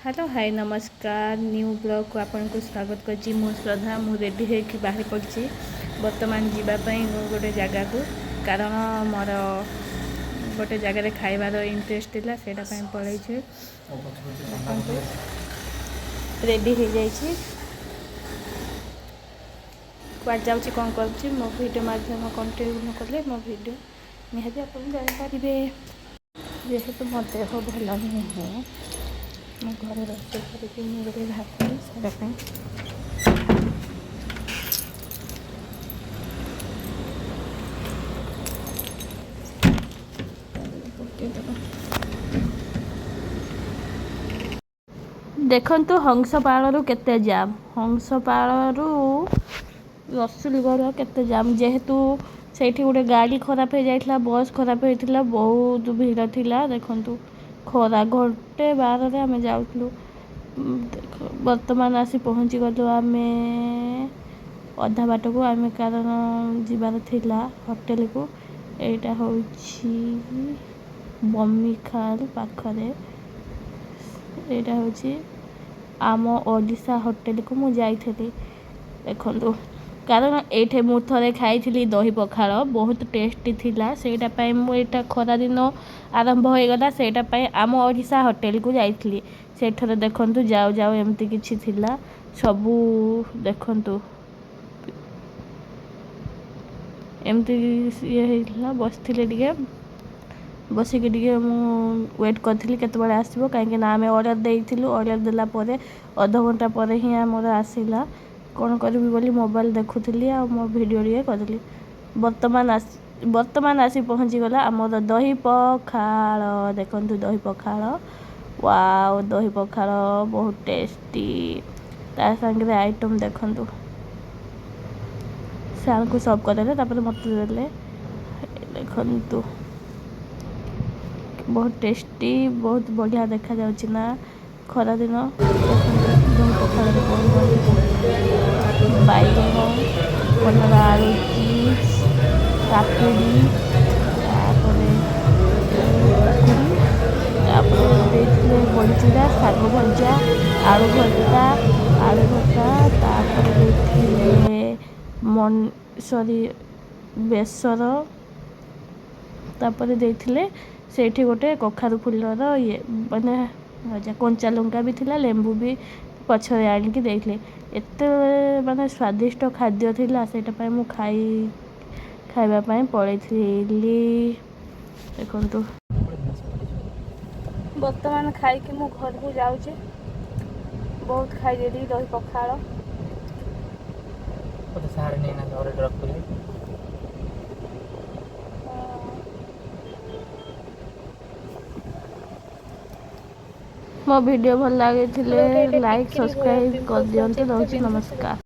Hello hi नमस्कार new blog को आपन को स्वागत करछि। मु श्रद्धा मु रेडी हे कि बाहर पड़छि वर्तमान जीवा पई गोटे जगह को कारण मोर गोटे जगह रे खाइबार इंटरेस्ट थिला सेटा पई पळै छै। रेडी हे जाई छी क्वा जाउछि कोन करछि मो वीडियो माध्यम कंटिन्यू करले मो वीडियो निहाती आपन जानि पारिबे। जेहेतु मो देह भल नहीं है मैं घर रोषे करके मुझे भात सारा देखु हंसपाड़ केते जाम हंसपाड़ रसुलगढ़ केते जाम जेहेतु सेठी गोटे गाड़ी खराब हो जाइथिला बस खराब होइथिला बहुत भीड़ थिला। देखंतु खरा घंटे 12 रे आमे जाउथलु वर्तमान आसी पहुँची गलु आमे अधा बाट को आमे कारण जीवार थिला होटल को एटा होछि बम्मीखाल पाखरे एटा होछि आम ओडिशा होटल को मु जाइथली। देखंतु कारण एठे मु थरे खाइथिली दही पखाळ बहुत टेस्टी थिला सेटा पई मु एटा खरा दिन आरंभ हो गला सेटा पई आम ओडिशा होटल को जाइथिली। सेठरे देखंतु जाओ जाओ एमती किछि थिला सबु देखंतु एमती ये हेला बसथिले टिके बसी के टिके मु वेट करथिली केते बेले आसीबो काहे ना आमे ऑर्डर देइथिलु ऑर्डर देला परे आधा घंटा परे ही हमर आसीला कोन करबी बोली मोबाइल देखुथिली आ मो वीडियो रे करली वर्तमान आसी पहुँची गला हमर दही पखाळ। देखंतु दही पखाळ वाओ दही पखाळ बहुत टेस्टी ता संगे आइटम देखंतु साल को सब करले तापर मत देले देखंतु बहुत टेस्टी बहुत बढ़िया देखा जाउछि ना खरा दिन दही पखाळ बाइगन कलरा आलू चिप्स काकुड़ी तापर बड़ीचूड़ा शाग भजा आलू भर्ता तापर मन सॉरी बेसर तापर देथिले सेठी गोटे कखारू फुलर ये माने मजा कंचा लंका भी थिला लेंबू भी पछरे आनी कि देखले एते माने स्वादिष्ट खाद्य थिला सेटा पय मु खाइबा पय पळैथिली। देखंतु वर्तमान खाई कि मु घर को जाउछि बहुत खाई देली दही पखाळ तो सारे नहीं ना और ड्रॉप करिए मो वीडियो भल लागे थिले लाइक सब्सक्राइब कर दियंतु। नमस्कार।